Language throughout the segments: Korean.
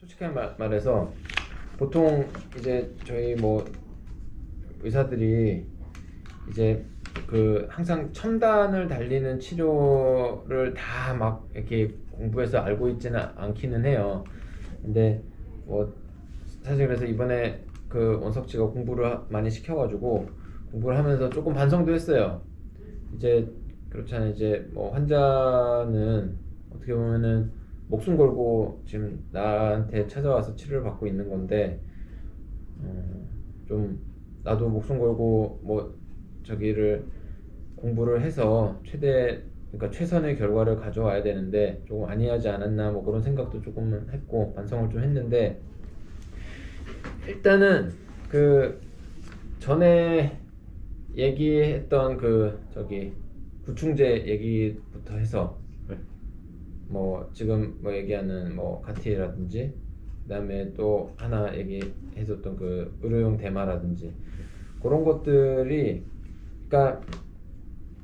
솔직한 말해서 보통 이제 저희 뭐 의사들이 이제 그 항상 첨단을 달리는 치료를 다 막 이렇게 공부해서 알고 있지는 않기는 해요. 근데 뭐 사실 그래서 이번에 그 원석지가 공부를 많이 시켜가지고 공부를 하면서 조금 반성도 했어요. 이제 그렇잖아요. 이제 뭐 환자는 어떻게 보면은 목숨 걸고 지금 나한테 찾아와서 치료를 받고 있는 건데, 좀 나도 목숨 걸고 뭐 저기를 공부를 해서 그러니까 최선의 결과를 가져와야 되는데 조금 아니하지 않았나 뭐 그런 생각도 조금 했고 반성을 좀 했는데, 일단은 그 전에 얘기했던 그 저기 구충제 얘기부터 해서 뭐 지금 뭐 얘기하는 뭐 가티라든지 그다음에 또 하나 얘기해줬던 그 의료용 대마라든지 그런 것들이, 그러니까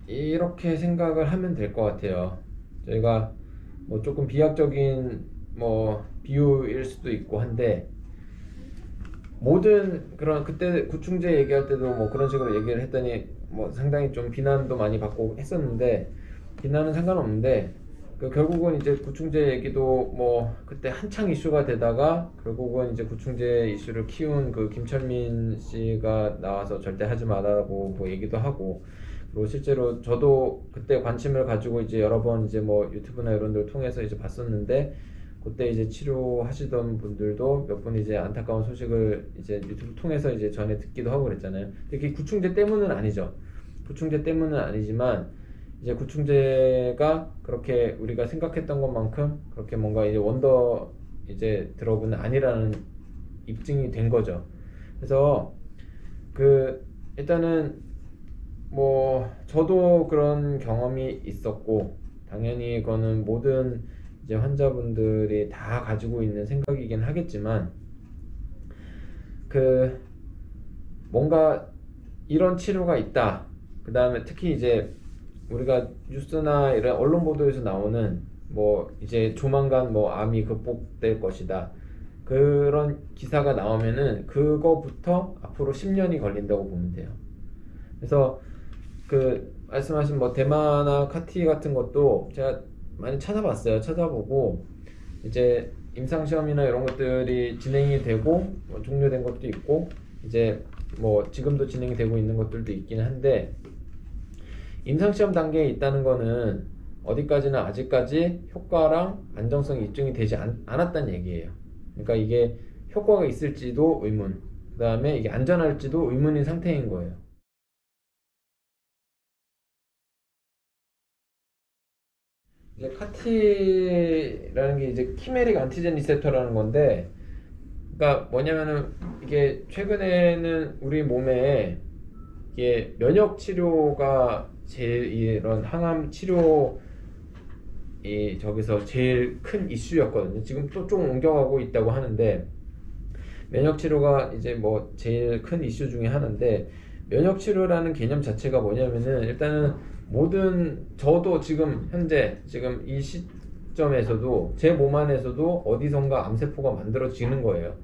이렇게 생각을 하면 될 것 같아요. 저희가 뭐 조금 비약적인 뭐 비유일 수도 있고 한데, 모든 그런 그때 구충제 얘기할 때도 뭐 그런 식으로 얘기를 했더니 뭐 상당히 좀 비난도 많이 받고 했었는데, 비난은 상관없는데 그 결국은 이제 구충제 얘기도 뭐 그때 한창 이슈가 되다가 결국은 이제 구충제 이슈를 키운 그 김철민 씨가 나와서 절대 하지 말라고 뭐 얘기도 하고, 그리고 실제로 저도 그때 관심을 가지고 이제 여러 번 이제 뭐 유튜브나 이런 데를 통해서 이제 봤었는데, 그때 이제 치료하시던 분들도 몇 분 이제 안타까운 소식을 이제 유튜브 통해서 이제 전에 듣기도 하고 그랬잖아요. 근데 그게 구충제 때문은 아니죠. 구충제 때문은 아니지만 이제 구충제가 그렇게 우리가 생각했던 것만큼 그렇게 뭔가 이제 원더 이제 드러그는 아니라는 입증이 된 거죠. 그래서 그 일단은 뭐 저도 그런 경험이 있었고, 당연히 그거는 모든 이제 환자분들이 다 가지고 있는 생각이긴 하겠지만, 그 뭔가 이런 치료가 있다. 그 다음에 특히 이제 우리가 뉴스나 이런 언론 보도에서 나오는 뭐 이제 조만간 뭐 암이 극복될 것이다, 그런 기사가 나오면은 그거부터 앞으로 10년이 걸린다고 보면 돼요. 그래서 그 말씀하신 뭐 대마나 카티 같은 것도 제가 많이 찾아봤어요. 찾아보고 이제 임상시험이나 이런 것들이 진행이 되고 뭐 종료된 것도 있고 이제 뭐 지금도 진행이 되고 있는 것들도 있긴 한데, 임상시험 단계에 있다는 거는 어디까지나 아직까지 효과랑 안정성이 입증이 되지 않았다는 얘기예요. 그러니까 이게 효과가 있을지도 의문, 그 다음에 이게 안전할지도 의문인 상태인 거예요. 이제 카티라는 게 이제 키메릭 안티젠 리셉터라는 건데, 그러니까 뭐냐면은 이게 최근에는 우리 몸에 이게 면역 치료가 제일 이런 항암 치료 이 저기서 제일 큰 이슈였거든요. 지금 또 좀 옮겨가고 있다고 하는데, 면역 치료가 이제 뭐 제일 큰 이슈 중에 하나인데, 면역 치료라는 개념 자체가 뭐냐면은 일단은 모든, 저도 지금 현재 지금 이 시점에서도 제 몸 안에서도 어디선가 암세포가 만들어지는 거예요.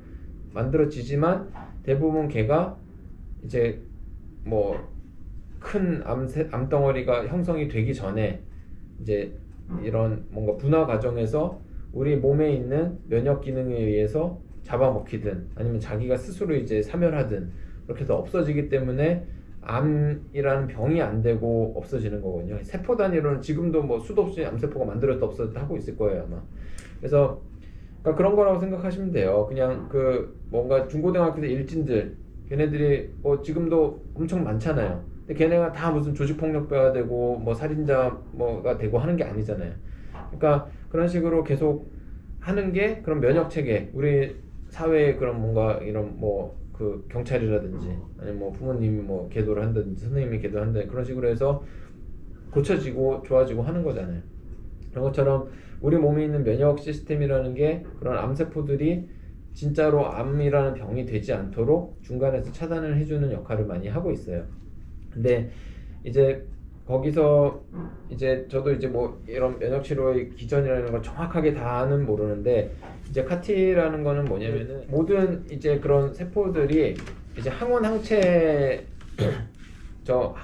만들어지지만 대부분 걔가 이제 뭐 큰 암덩어리가 형성이 되기 전에 이제 이런 뭔가 분화 과정에서 우리 몸에 있는 면역 기능에 의해서 잡아먹히든 아니면 자기가 스스로 이제 사멸하든 그렇게 해서 없어지기 때문에 암이라는 병이 안 되고 없어지는 거거든요. 세포 단위로는 지금도 뭐 수도 없이 암세포가 만들었다 없어졌다 하고 있을 거예요, 아마. 그래서 그러니까 그런 거라고 생각하시면 돼요. 그냥 그 뭔가 중고등학교 때 일진들, 걔네들이 뭐 지금도 엄청 많잖아요. 근데 걔네가 다 무슨 조직폭력배가 되고 뭐 살인자 뭐가 되고 하는 게 아니잖아요. 그러니까 그런 식으로 계속 하는 게 그런 면역 체계, 우리 사회에 그런 뭔가 이런 뭐 그 경찰이라든지 아니면 뭐 부모님이 뭐 계도를 한다든지 선생님이 계도를 한다든지 그런 식으로 해서 고쳐지고 좋아지고 하는 거잖아요. 그런 것처럼 우리 몸에 있는 면역 시스템이라는 게 그런 암세포들이 진짜로 암이라는 병이 되지 않도록 중간에서 차단을 해주는 역할을 많이 하고 있어요. 근데 이제 거기서 이제 저도 이제 뭐 이런 면역 치료의 기전이라는 걸 정확하게 다는 모르는데, 이제 카티라는 거는 뭐냐면은 모든 이제 그런 세포들이 이제 항원 항체 저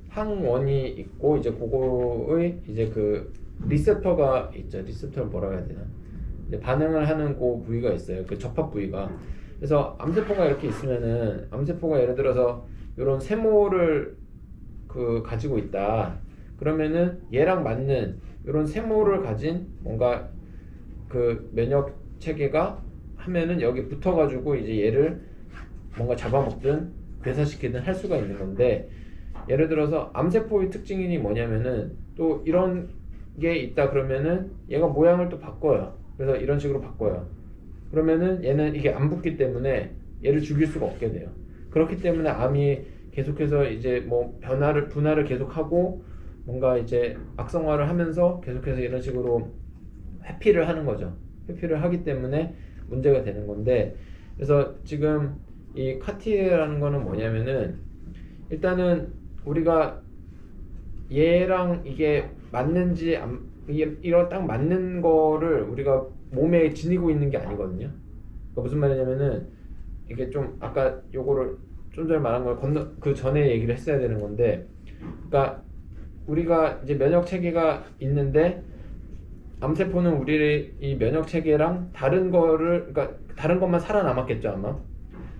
항원이 있고, 이제 그거의 이제 그 리셉터가 있죠. 리셉터를 뭐라고 해야 되나? 이제 반응을 하는 그 부위가 있어요. 그 접합 부위가. 그래서 암세포가 이렇게 있으면은, 암세포가 예를 들어서 이런 세모를 그 가지고 있다. 그러면은 얘랑 맞는 이런 세모를 가진 뭔가 그 면역 체계가 하면은 여기 붙어가지고 이제 얘를 뭔가 잡아먹든 괴사시키든 할 수가 있는 건데, 예를 들어서 암세포의 특징이 뭐냐면은 또 이런 게 있다 그러면은 얘가 모양을 또 바꿔요. 그래서 이런 식으로 바꿔요. 그러면은 얘는 이게 안 붙기 때문에 얘를 죽일 수가 없게 돼요. 그렇기 때문에 암이 계속해서 이제 뭐 분할을 계속하고 뭔가 이제 악성화를 하면서 계속해서 이런 식으로 회피를 하는 거죠. 회피를 하기 때문에 문제가 되는 건데, 그래서 지금 이 카티라는 거는 뭐냐면은, 일단은 우리가 얘랑 이게 맞는지 이게 이런 딱 맞는 거를 우리가 몸에 지니고 있는 게 아니거든요. 그러니까 무슨 말이냐면은, 이게 좀 아까 요거를 좀 전에 말한 걸 그 전에 얘기를 했어야 되는 건데, 그러니까 우리가 이제 면역 체계가 있는데 암세포는 우리 이 면역 체계랑 다른 거를, 그러니까 다른 것만 살아남았겠죠 아마.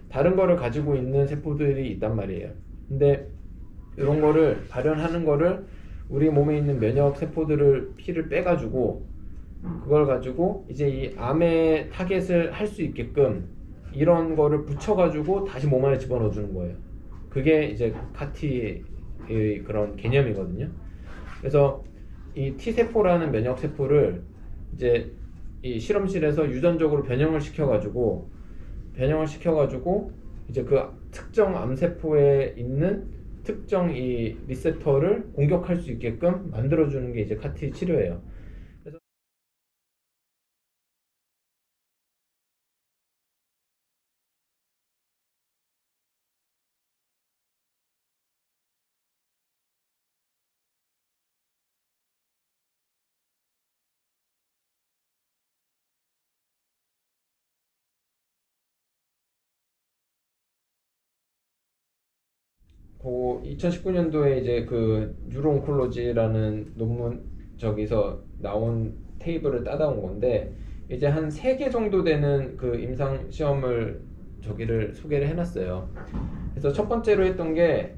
다른 거를 가지고 있는 세포들이 있단 말이에요. 근데 이런 거를 발현하는 거를 우리 몸에 있는 면역 세포들을 피를 빼가지고 그걸 가지고 이제 이 암의 타겟을 할 수 있게끔 이런 거를 붙여가지고 다시 몸 안에 집어넣어 주는 거예요. 그게 이제 카티의 그런 개념이거든요. 그래서 이 T세포라는 면역세포를 이제 이 실험실에서 유전적으로 변형을 시켜가지고 이제 그 특정 암세포에 있는 특정 이 리셉터를 공격할 수 있게끔 만들어주는 게 이제 카티 치료예요. 그래서 그 2019년도에 이제 그 뉴로 온콜로지라는 논문 저기서 나온 테이블을 따다온 건데, 이제 한 3개 정도 되는 그 임상 시험을 저기를 소개를 해놨어요. 그래서 첫 번째로 했던 게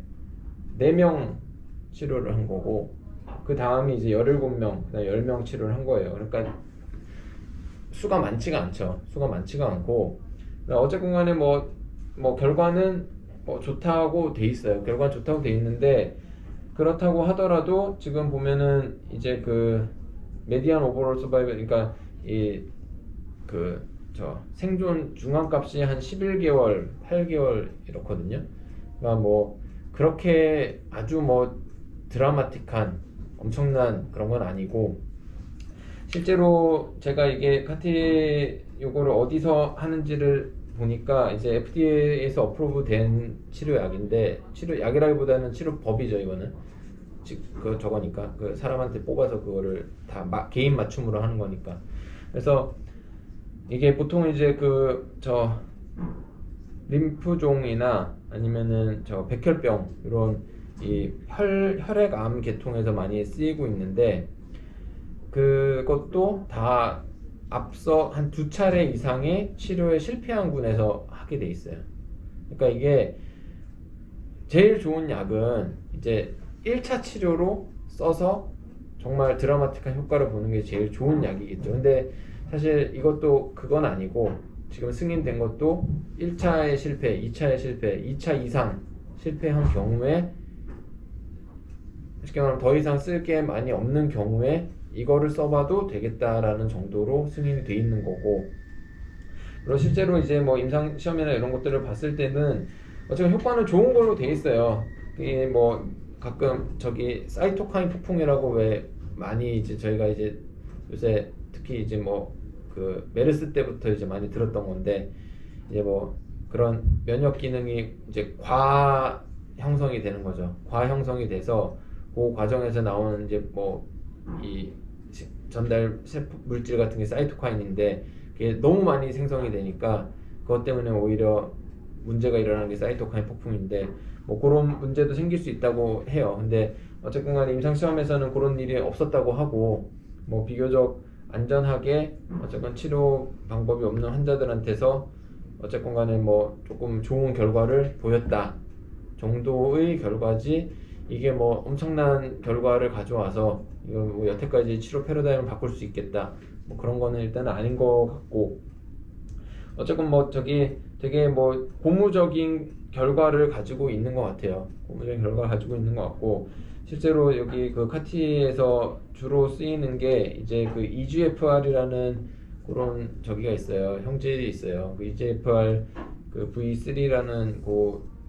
4명 치료를 한 거고, 그 다음이 이제 17명, 그다음 10명 치료를 한 거예요. 그러니까 수가 많지가 않고, 어쨌건 간에 뭐 결과는 뭐 좋다고 돼 있어요. 결과는 좋다고 돼 있는데, 그렇다고 하더라도 지금 보면은 이제 그 메디안 오버롤 서바이벌, 그러니까 이 그 저 생존 중앙값이 한 11개월, 8개월 이렇거든요. 그러니까 뭐 그렇게 아주 뭐 드라마틱한 엄청난 그런 건 아니고, 실제로 제가 이게 카티 요거를 어디서 하는지를 보니까 이제 FDA에서 어프로브 된 치료약인데, 치료약이라기보다는 치료법이죠 이거는. 그 저거니까 그 사람한테 뽑아서 그거를 다 개인 맞춤으로 하는 거니까. 그래서 이게 보통 이제 그 저 림프종이나 아니면은 저 백혈병 이런 이 혈액암 계통에서 많이 쓰이고 있는데, 그것도 다 앞서 한 2차례 이상의 치료에 실패한 군에서 하게 돼 있어요. 그러니까 이게 제일 좋은 약은 이제 1차 치료로 써서 정말 드라마틱한 효과를 보는 게 제일 좋은 약이겠죠. 근데 사실 이것도 그건 아니고, 지금 승인된 것도 1차의 실패, 2차의 실패, 2차 이상 실패한 경우에, 쉽게 말하면 더 이상 쓸 게 많이 없는 경우에 이거를 써봐도 되겠다라는 정도로 승인이 돼 있는 거고, 그리고 실제로 이제 뭐 임상 시험이나 이런 것들을 봤을 때는 어쨌든 효과는 좋은 걸로 돼 있어요. 이게 뭐 가끔 저기 사이토카인 폭풍이라고 왜 많이 이제 저희가 이제 요새 특히 이제 뭐 그 메르스 때부터 이제 많이 들었던 건데, 이제 뭐 그런 면역 기능이 이제 형성이 되는 거죠. 과형성이 돼서 그 과정에서 나오는 이제 뭐 이 전달 세포 물질 같은 게 사이토카인인데 그게 너무 많이 생성이 되니까 그것 때문에 오히려 문제가 일어나는 게 사이토카인 폭풍인데 뭐 그런 문제도 생길 수 있다고 해요. 근데 어쨌든 간에 임상 시험에서는 그런 일이 없었다고 하고 뭐 비교적 안전하게 어쨌건 치료 방법이 없는 환자들한테서 어쨌건 간에 뭐 조금 좋은 결과를 보였다 정도의 결과지 이게 뭐 엄청난 결과를 가져와서 이거 뭐 여태까지 치료 패러다임을 바꿀 수 있겠다 뭐 그런 거는 일단은 아닌 것 같고 어쨌건 뭐 저기 되게 뭐 고무적인 결과를 가지고 있는 것 같아요. 고무적인 결과를 가지고 있는 것 같고 실제로 여기 그 카티에서 주로 쓰이는 게 이제 그 EGFR이라는 그런 저기가 있어요. 형질이 있어요. 그 EGFR 그 V3라는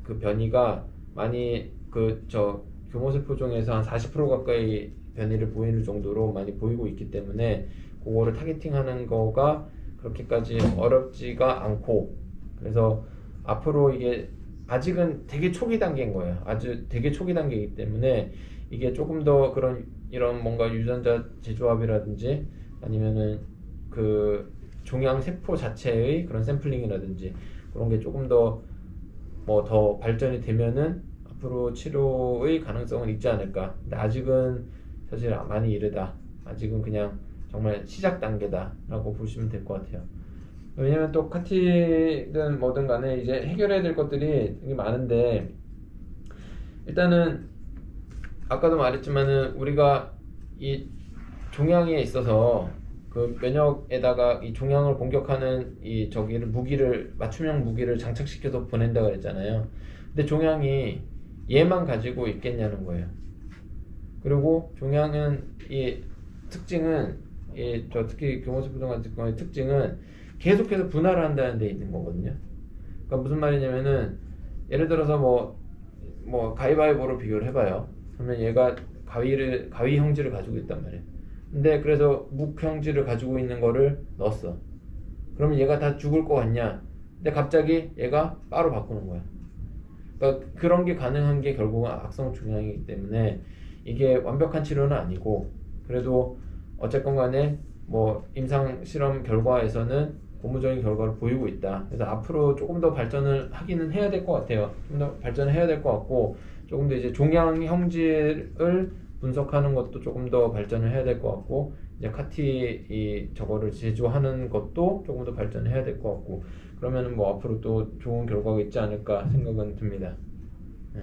그 변이가 많이 그 저 교모세포 중에서 한 40% 가까이 변이를 보이는 정도로 많이 보이고 있기 때문에 그거를 타겟팅하는 거가 그렇게까지 어렵지가 않고 그래서 앞으로 이게 아직은 되게 초기 단계인 거예요. 아주 되게 초기 단계이기 때문에 이게 조금 더 그런 이런 뭔가 유전자 재조합이라든지 아니면은 그 종양 세포 자체의 그런 샘플링이라든지 그런 게 조금 더 뭐 더 발전이 되면은 앞으로 치료의 가능성은 있지 않을까. 근데 아직은 사실 많이 이르다. 아직은 그냥 정말 시작 단계다라고 보시면 될 것 같아요. 왜냐면 또 카티든 뭐든 간에 이제 해결해야 될 것들이 되게 많은데 일단은 아까도 말했지만은 우리가 이 종양에 있어서 그 면역에다가 이 종양을 공격하는 이 저기를 무기를 맞춤형 무기를 장착시켜서 보낸다 그랬잖아요. 근데 종양이 얘만 가지고 있겠냐는 거예요. 그리고 종양은 이 특징은 이 저 특히 교모세포종 같은 경우의 특징은 계속해서 분할을 한다는 데 있는 거거든요. 그러니까 무슨 말이냐면은 예를 들어서 뭐 가위바위보로 비교를 해봐요. 그러면 얘가 가위 형질을 가지고 있단 말이에요. 근데 그래서 묵 형질을 가지고 있는 거를 넣었어. 그러면 얘가 다 죽을 것 같냐? 근데 갑자기 얘가 바로 바꾸는 거야. 그러니까 그런 게 가능한 게 결국은 악성 종양이기 때문에 이게 완벽한 치료는 아니고 그래도 어쨌건 간에 뭐 임상 실험 결과에서는 고무적인 결과를 보이고 있다. 그래서 앞으로 조금 더 발전을 하기는 해야 될 것 같아요. 좀 더 발전을 해야 될 것 같고 조금 더 이제 종양 형질을 분석하는 것도 조금 더 발전을 해야 될 것 같고 이제 카티 저거를 제조하는 것도 조금 더 발전을 해야 될 것 같고 그러면은 뭐 앞으로 또 좋은 결과가 있지 않을까 생각은 듭니다. 네.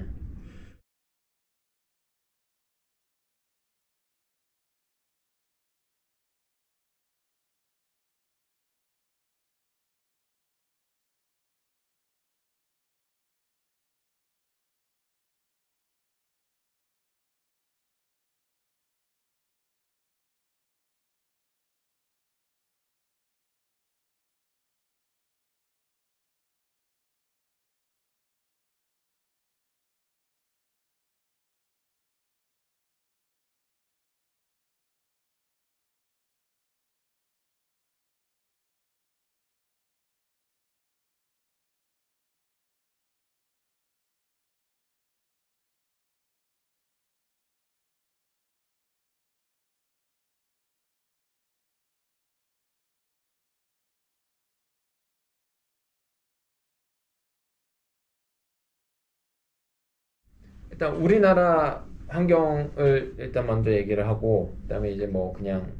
일단 우리나라 환경을 일단 먼저 얘기를 하고 그다음에 이제 뭐 그냥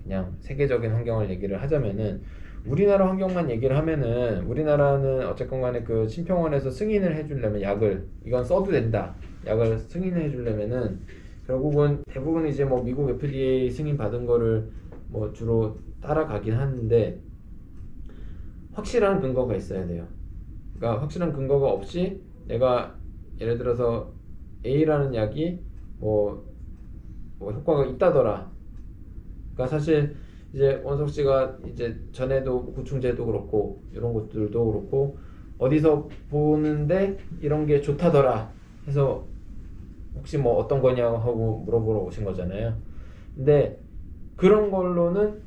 그냥 세계적인 환경을 얘기를 하자면은 우리나라 환경만 얘기를 하면은 우리나라는 어쨌건 간에 그 심평원에서 승인을 해주려면 약을 이건 써도 된다 약을 승인을 해주려면은 결국은 대부분 이제 뭐 미국 FDA 승인 받은 거를 뭐 주로 따라가긴 하는데 확실한 근거가 있어야 돼요. 그러니까 확실한 근거가 없이 내가 예를 들어서 A라는 약이 뭐, 뭐 효과가 있다더라. 그러니까 사실 이제 원석 씨가 이제 전에도 구충제도 그렇고 이런 것들도 그렇고 어디서 보는데 이런 게 좋다더라 해서 혹시 뭐 어떤 거냐고 하고 물어보러 오신 거잖아요. 근데 그런 걸로는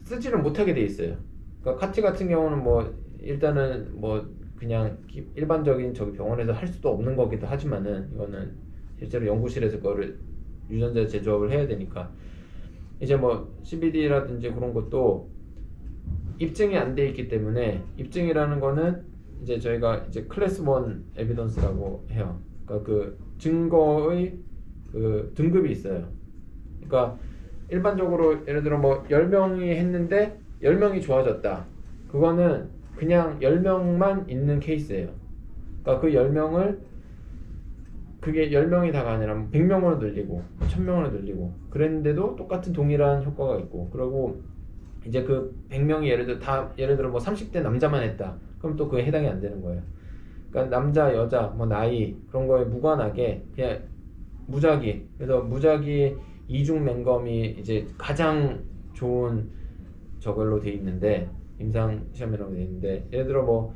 쓰지를 못하게 돼 있어요. 그러니까 카티 같은 경우는 뭐 일단은 뭐 그냥 일반적인 저기 병원에서 할 수도 없는 거기도 하지만은 이거는 실제로 연구실에서 그거를 유전자 제조업을 해야 되니까 이제 뭐 CBD라든지 그런 것도 입증이 안 돼 있기 때문에 입증이라는 거는 이제 저희가 이제 클래스 1 에비던스라고 해요. 그러니까 그 증거의 그 등급이 있어요. 그러니까 일반적으로 예를 들어 뭐 10명이 했는데 10명이 좋아졌다. 그거는 그냥 10명만 있는 케이스예요. 그러니까 그 10명을 그게 10명이 다가 아니라 100명으로 늘리고 1000명으로 늘리고 그랬는데도 똑같은 동일한 효과가 있고 그리고 이제 그 100명이 예를 들어 뭐 30대 남자만 했다. 그럼 또 그게 해당이 안 되는 거예요. 그러니까 남자, 여자, 뭐 나이 그런 거에 무관하게 그냥 무작위. 그래서 무작위 이중 맹검이 이제 가장 좋은 저걸로 돼 있는데 임상 시험이라고 돼 있는데 예를 들어 뭐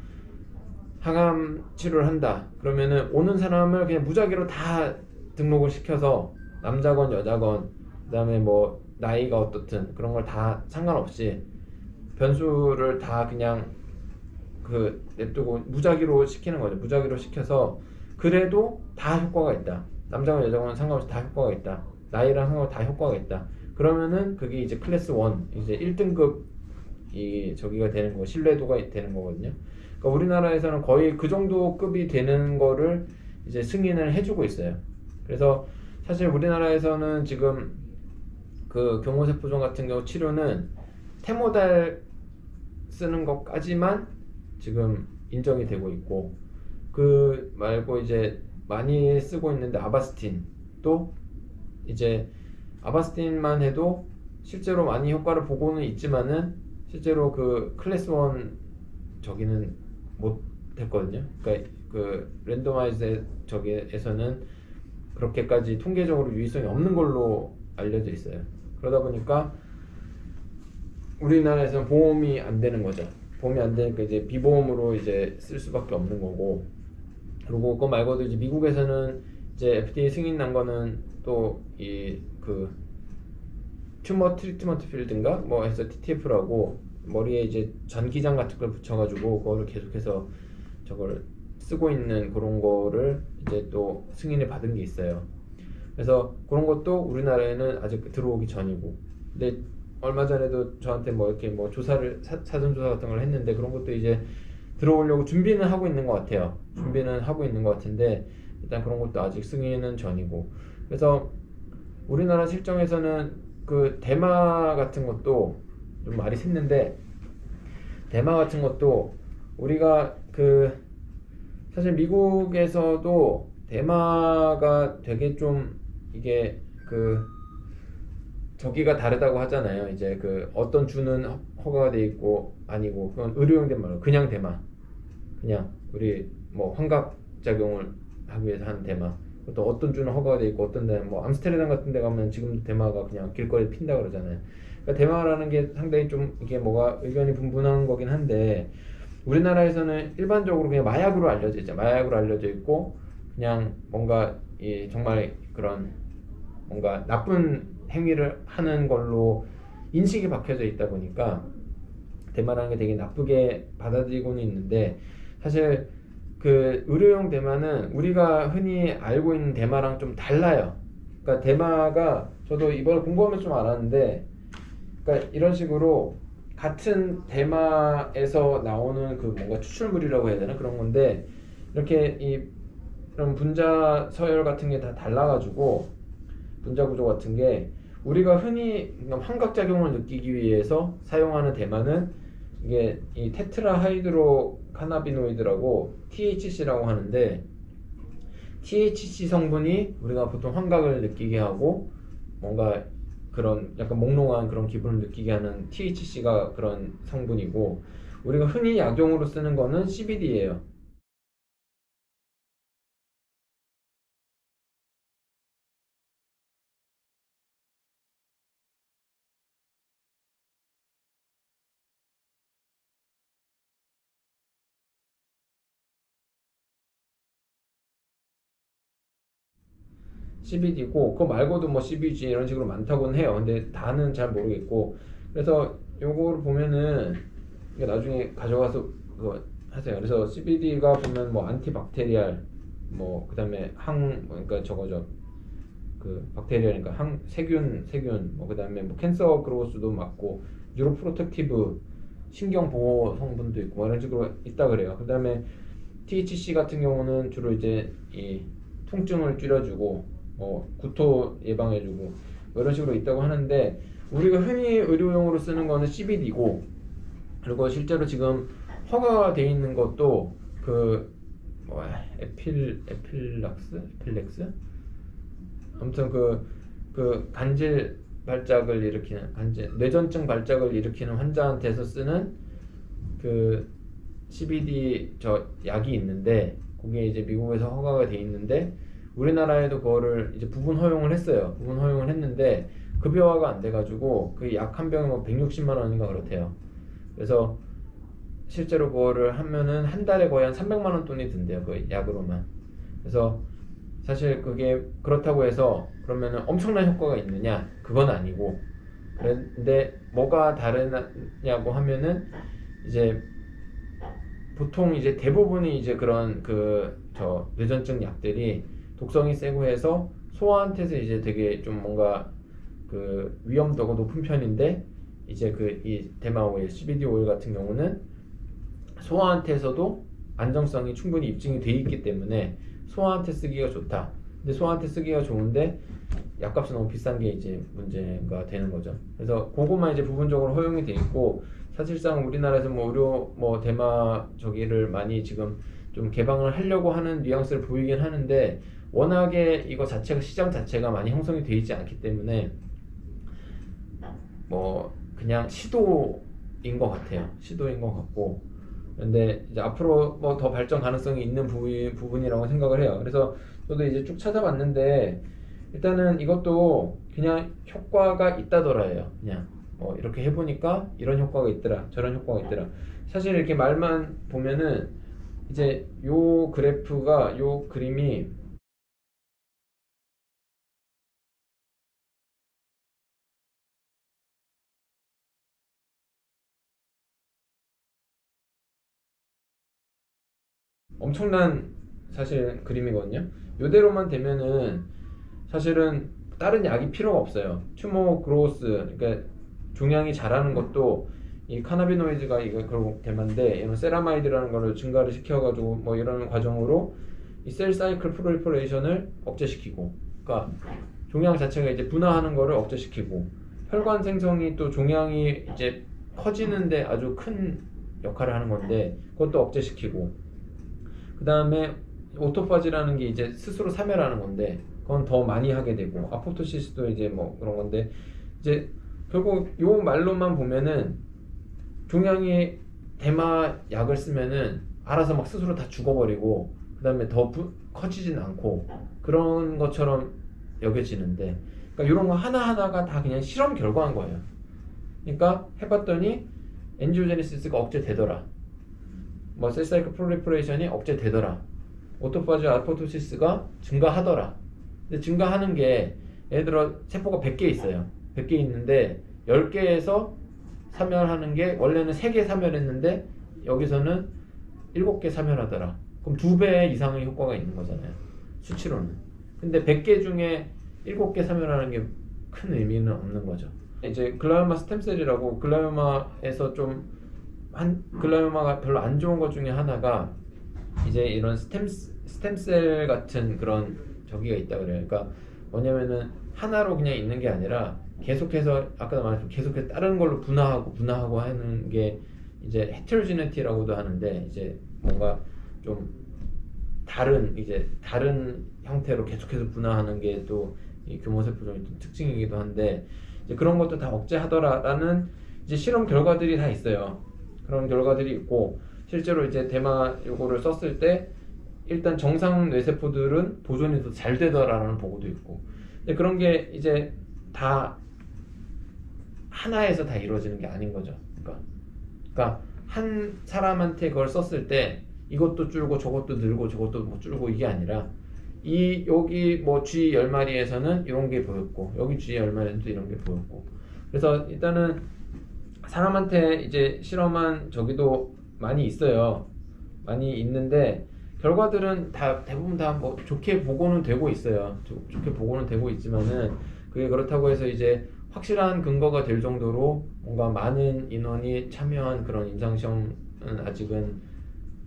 항암 치료를 한다. 그러면은 오는 사람을 그냥 무작위로 다 등록을 시켜서 남자건 여자건 그다음에 뭐 나이가 어떻든 그런 걸 다 상관없이 변수를 다 그냥 그 냅두고 무작위로 시키는 거죠. 무작위로 시켜서 그래도 다 효과가 있다. 남자건 여자건 상관없이 다 효과가 있다. 나이랑 상관없이 다 효과가 있다. 그러면은 그게 이제 클래스 1 이제 1등급 이 저기가 되는 거 신뢰도가 되는 거거든요. 그러니까 우리나라에서는 거의 그 정도 급이 되는 거를 이제 승인을 해주고 있어요. 그래서 사실 우리나라에서는 지금 그 경호세포종 같은 경우 치료는 테모달 쓰는 것까지만 지금 인정이 되고 있고 그 말고 이제 많이 쓰고 있는데 아바스틴도 이제 아바스틴만 해도 실제로 많이 효과를 보고는 있지만은 실제로 그 클래스 1 저기는 못 했거든요. 그러니까 그 랜도마이즈 저기에서는 그렇게까지 통계적으로 유의성이 없는 걸로 알려져 있어요. 그러다 보니까 우리나라에서는 보험이 안 되는 거죠. 보험이 안 되니까 이제 비보험으로 이제 쓸 수밖에 없는 거고. 그리고 그거 말고도 이제 미국에서는 이제 FDA 승인 난 거는 또 이 그 튜머 트리트먼트 필드인가 뭐 해서 TTF라고 머리에 이제 전기장 같은 걸 붙여가지고 그거를 계속해서 저걸 쓰고 있는 그런 거를 이제 또 승인을 받은 게 있어요. 그래서 그런 것도 우리나라에는 아직 들어오기 전이고, 근데 얼마 전에도 저한테 뭐 이렇게 뭐 조사를 사전 조사 같은 걸 했는데 그런 것도 이제 들어오려고 준비는 하고 있는 것 같아요. 준비는 하고 있는 것 같은데 일단 그런 것도 아직 승인은 전이고. 그래서 우리나라 실정에서는 그 대마 같은 것도 좀 말이 샜는데 대마 같은 것도 우리가 그 사실 미국에서도 대마가 되게 좀 이게 그 저기가 다르다고 하잖아요. 이제 그 어떤 주는 허가가 돼 있고 아니고 그건 의료용 대마로 그냥 대마 그냥 우리 뭐 환각 작용을 하기 위해서 하는 대마 또 어떤 주는 허가가 돼 있고 어떤 데는 뭐 암스테르담 같은 데 가면 지금 대마가 그냥 길거리에 핀다 그러잖아요. 그러니까 대마라는 게 상당히 좀 이게 뭐가 의견이 분분한 거긴 한데 우리나라에서는 일반적으로 그냥 마약으로 알려져 있죠. 마약으로 알려져 있고 그냥 뭔가 이 정말 그런 뭔가 나쁜 행위를 하는 걸로 인식이 박혀져 있다 보니까 대마라는 게 되게 나쁘게 받아들이고는 있는데 사실 그 의료용 대마는 우리가 흔히 알고 있는 대마랑 좀 달라요. 그러니까 대마가 저도 이번에 공부하면서 좀 알았는데 그러니까 이런 식으로 같은 대마에서 나오는 그 뭔가 추출물이라고 해야 되나 그런 건데 이렇게 이런 분자 서열 같은 게 다 달라가지고 분자 구조 같은 게 우리가 흔히 환각작용을 느끼기 위해서 사용하는 대마는 이게 이 테트라 하이드로 카나비노이드라고 THC라고 하는데 THC 성분이 우리가 보통 환각을 느끼게 하고 뭔가 그런 약간 몽롱한 그런 기분을 느끼게 하는 THC가 그런 성분이고 우리가 흔히 약용으로 쓰는 거는 CBD예요. CBD고 그거 말고도 뭐 CBG 이런 식으로 많다고는 해요. 근데 다는 잘 모르겠고 그래서 요거를 보면은 이게 나중에 가져가서 그거 하세요. 그래서 CBD가 보면 뭐 안티박테리알, 뭐 그다음에 그러니까 저거죠. 그 박테리아니까 세균, 뭐 그다음에 뭐 캔서 그로스도 막고 뉴로프로텍티브 신경 보호 성분도 있고 뭐 이런 식으로 있다 그래요. 그다음에 THC 같은 경우는 주로 이제 이 통증을 줄여주고 구토 예방해주고 뭐 이런 식으로 있다고 하는데, 우리가 흔히 의료용으로 쓰는 거는 CBD고, 그리고 실제로 지금 허가가 돼 있는 것도 그 뭐야 에필렉스 아무튼 그 간질 발작을 일으키는 뇌전증 발작을 일으키는 환자한테서 쓰는 그 CBD 저 약이 있는데, 그게 이제 미국에서 허가가 돼 있는데 우리나라에도 그거를 이제 부분 허용을 했어요. 부분 허용을 했는데 급여화가 안 돼가지고 그 약 한 병에 뭐 160만 원인가 그렇대요. 그래서 실제로 그거를 하면은 한 달에 거의 한 300만 원 돈이 든대요, 그 약으로만. 그래서 사실 그게 그렇다고 해서 그러면은 엄청난 효과가 있느냐, 그건 아니고, 그런데 뭐가 다르냐고 하면은 이제 보통 이제 대부분이 이제 그런 저 뇌전증 약들이 독성이 세고 해서 소아한테서 이제 되게 좀 뭔가 그 위험도가 높은 편인데, 이제 이 대마 오일, CBD 오일 같은 경우는 소아한테서도 안정성이 충분히 입증이 돼 있기 때문에 소아한테 쓰기가 좋다. 근데 소아한테 쓰기가 좋은데 약값이 너무 비싼 게 이제 문제가 되는 거죠. 그래서 그거만 이제 부분적으로 허용이 돼 있고, 사실상 우리나라에서 뭐 의료 뭐 대마 저기를 많이 지금 좀 개방을 하려고 하는 뉘앙스를 보이긴 하는데, 워낙에 이거 자체가 시장 자체가 많이 형성이 돼 있지 않기 때문에 뭐 그냥 시도인 것 같아요. 시도인 것 같고, 근데 이제 앞으로 뭐 더 발전 가능성이 있는 부분이라고 생각을 해요. 그래서 저도 이제 쭉 찾아봤는데 일단은 이것도 그냥 효과가 있다더라예요. 그냥 뭐 이렇게 해보니까 이런 효과가 있더라, 저런 효과가 있더라. 사실 이렇게 말만 보면은 이제 요 그래프가, 요 그림이 엄청난 사실 그림이거든요. 요대로만 되면은 사실은 다른 약이 필요가 없어요. 튜머 그로스, 그러니까 종양이 자라는 것도 이 카나비노이드가 이거 결국 대만데, 이런 세라마이드라는 거를 증가를 시켜가지고 뭐 이런 과정으로 이 셀 사이클 프롤리퍼레이션을 억제시키고, 그러니까 종양 자체가 이제 분화하는 거를 억제시키고, 혈관 생성이 또 종양이 이제 커지는데 아주 큰 역할을 하는 건데 그것도 억제시키고, 그 다음에 오토파지라는 게 이제 스스로 사멸하는 건데 그건 더 많이 하게 되고, 아포토시스도 이제 뭐 그런 건데, 이제 결국 요 말로만 보면은 종양이 대마 약을 쓰면은 알아서 막 스스로 다 죽어버리고 그 다음에 더 커지진 않고 그런 것처럼 여겨지는데, 그러니까 이런 거 하나하나가 다 그냥 실험 결과인 거예요. 그러니까 해봤더니 엔지오제네시스가 억제되더라, 뭐 셀사이클 프롤리퍼레이션이 억제되더라, 오토파지 아포토시스가 증가하더라. 근데 증가하는 게 예를 들어 세포가 100개 있어요. 100개 있는데 10개에서 사멸하는 게 원래는 3개 사멸했는데 여기서는 7개 사멸하더라. 그럼 2배 이상의 효과가 있는 거잖아요, 수치로는. 근데 100개 중에 7개 사멸하는 게 큰 의미는 없는 거죠. 이제 글라이오마 스템셀이라고, 글라이오마에서 글라이오마가 별로 안 좋은 것 중에 하나가 이제 이런 스템셀 같은 그런 저기가 있다 그래요. 그러니까 뭐냐면은 하나로 그냥 있는 게 아니라 계속해서, 아까도 말했지만 계속해서 다른 걸로 분화하고 하는 게 이제 헤테로지네티라고도 하는데, 이제 뭔가 좀 다른 형태로 계속해서 분화하는 게 또 이 교모세포종의 특징이기도 한데, 이제 그런 것도 다 억제하더라라는 이제 실험 결과들이 다 있어요. 그런 결과들이 있고, 실제로 이제 대마 요거를 썼을 때 일단 정상 뇌세포들은 보존이 더 잘 되더라라는 보고도 있고, 근데 그런 게 이제 다 하나에서 다 이루어지는 게 아닌 거죠. 그러니까 한 사람한테 그걸 썼을 때 이것도 줄고 저것도 늘고 저것도 뭐 줄고 이게 아니라, 여기 뭐 쥐 10마리에서는 이런 게 보였고 여기 쥐 10마리에서는 또 이런 게 보였고, 그래서 일단은 사람한테 이제 실험한 저기도 많이 있어요. 많이 있는데 결과들은 다 대부분 다 뭐 좋게 보고는 되고 있어요. 좋게 보고는 되고 있지만은 그게 그렇다고 해서 이제 확실한 근거가 될 정도로 뭔가 많은 인원이 참여한 그런 임상시험은 아직은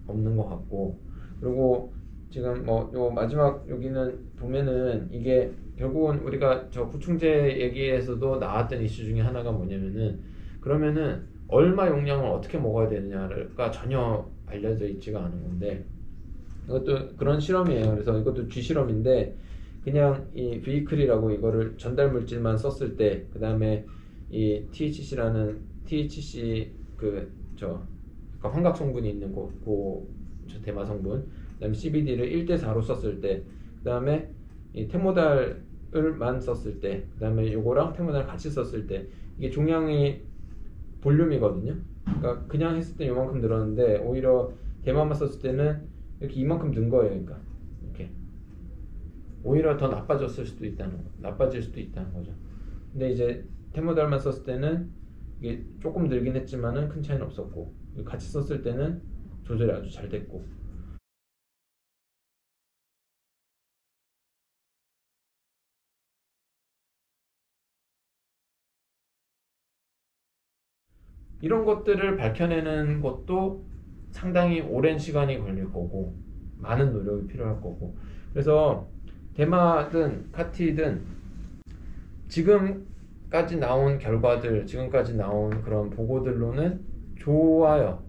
없는 것 같고, 그리고 지금 뭐 요 마지막 여기는 보면은 이게 결국은 우리가 저 구충제 얘기에서도 나왔던 이슈 중에 하나가 뭐냐면은 그러면은 얼마 용량을 어떻게 먹어야 되느냐가 전혀 알려져 있지가 않은 건데, 이것도 그런 실험이에요. 그래서 이것도 쥐 실험인데 그냥 이 비이클이라고 이거를 전달 물질만 썼을 때, 그 다음에 이 THC라는 THC 그저 환각 성분이 있는 저 대마 성분, 그다음에 CBD를 1대4로 썼을 때, 그다음에 이 테모달을만 썼을 때, 그다음에 요거랑 테모달 같이 썼을 때 이게 종양이 볼륨이거든요. 그러니까 그냥 했을 때 요만큼 늘었는데 오히려 대마만 썼을 때는 이렇게 이만큼 는 거예요. 그러니까 이렇게 오히려 더 나빠질 수도 있다는 거죠. 근데 이제 테모달만 썼을 때는 이게 조금 늘긴 했지만은 큰 차이는 없었고, 같이 썼을 때는 조절이 아주 잘 됐고. 이런 것들을 밝혀내는 것도 상당히 오랜 시간이 걸릴 거고 많은 노력이 필요할 거고, 그래서 대마든 카티든 지금까지 나온 결과들, 지금까지 나온 그런 보고들로는 좋아요.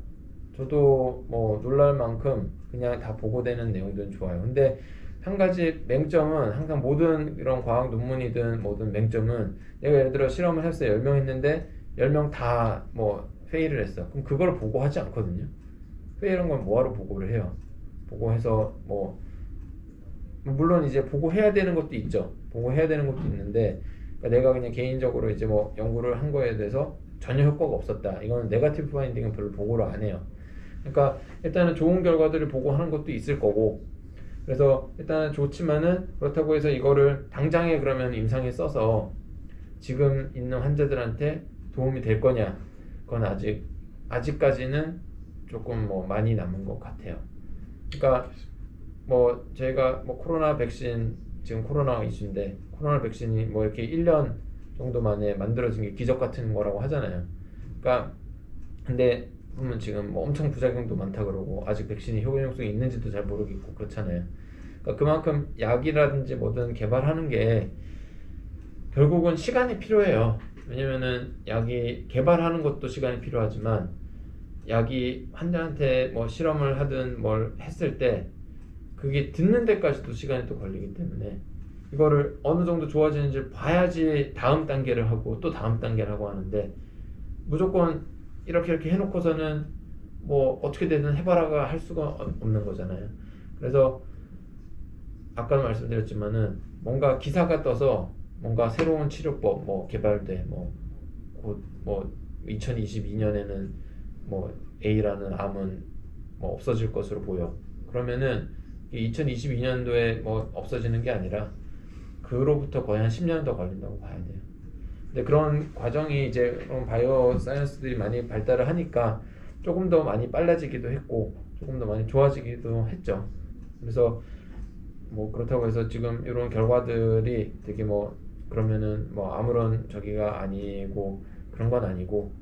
저도 뭐 놀랄 만큼 그냥 다 보고되는 내용들은 좋아요. 근데 한 가지 맹점은, 항상 모든 이런 과학 논문이든 모든 맹점은, 내가 예를 들어 실험을 했어요. 10명 했는데 10명 다 뭐 회의를 했어. 그럼 그걸 보고하지 않거든요. 회의란 건 뭐하러 보고를 해요? 보고해서 뭐 물론 이제 보고해야 되는 것도 있죠. 보고해야 되는 것도 있는데, 그러니까 내가 그냥 개인적으로 이제 뭐 연구를 한 거에 대해서 전혀 효과가 없었다, 이거는 네거티브 파인딩은 별로 보고를 안 해요. 그러니까 일단은 좋은 결과들을 보고하는 것도 있을 거고, 그래서 일단은 좋지만은 그렇다고 해서 이거를 당장에 그러면 임상에 써서 지금 있는 환자들한테 도움이 될 거냐, 그건 아직까지는 조금 뭐 많이 남은 것 같아요. 그러니까 뭐 저희가 뭐 코로나 백신, 지금 코로나 이슈인데 코로나 백신이 뭐 이렇게 1년 정도 만에 만들어진 게 기적 같은 거라고 하잖아요. 그러니까 근데 보면 지금 뭐 엄청 부작용도 많다 그러고 아직 백신이 효용성이 있는지도 잘 모르겠고 그렇잖아요. 그러니까 그만큼 약이라든지 뭐든 개발하는 게 결국은 시간이 필요해요. 왜냐면은 약이 개발하는 것도 시간이 필요하지만 약이 환자한테 뭐 실험을 하든 뭘 했을 때 그게 듣는 데까지도 시간이 또 걸리기 때문에 이거를 어느 정도 좋아지는지 봐야지 다음 단계를 하고 또 다음 단계를 하고 하는데, 무조건 이렇게 해놓고서는 뭐 어떻게 되든 해봐라가 할 수가 없는 거잖아요. 그래서 아까도 말씀드렸지만은 뭔가 기사가 떠서 뭔가 새로운 치료법 뭐 개발돼, 뭐 곧 뭐 2022년에는 뭐 A라는 암은 뭐 없어질 것으로 보여. 그러면은 2022년도에 뭐 없어지는 게 아니라 그로부터 거의 한 10년 더 걸린다고 봐야 돼요. 근데 그런 과정이 이제 그런 바이오 사이언스들이 많이 발달을 하니까 조금 더 많이 빨라지기도 했고 조금 더 많이 좋아지기도 했죠. 그래서 뭐 그렇다고 해서 지금 이런 결과들이 되게 뭐 그러면은 뭐 아무런 저기가 아니고 그런 건 아니고,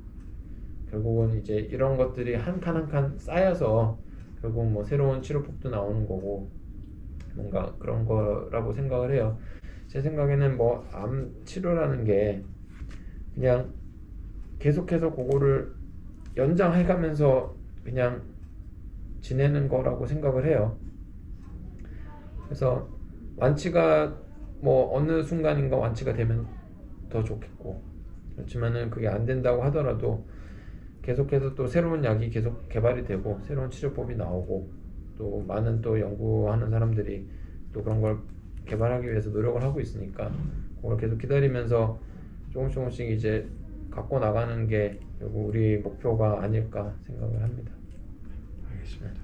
결국은 이제 이런 것들이 한 칸 한 칸 쌓여서 결국 뭐 새로운 치료법도 나오는 거고 뭔가 그런 거라고 생각을 해요. 제 생각에는 뭐 암 치료라는 게 그냥 계속해서 그거를 연장해가면서 그냥 지내는 거라고 생각을 해요. 그래서 완치가 뭐 어느 순간인가 완치가 되면 더 좋겠고, 그렇지만은 그게 안 된다고 하더라도 계속해서 또 새로운 약이 계속 개발이 되고 새로운 치료법이 나오고 또 많은 또 연구하는 사람들이 또 그런 걸 개발하기 위해서 노력을 하고 있으니까 그걸 계속 기다리면서 조금씩 이제 갖고 나가는 게 결국 우리 목표가 아닐까 생각을 합니다. 알겠습니다.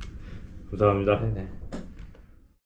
감사합니다. 네네.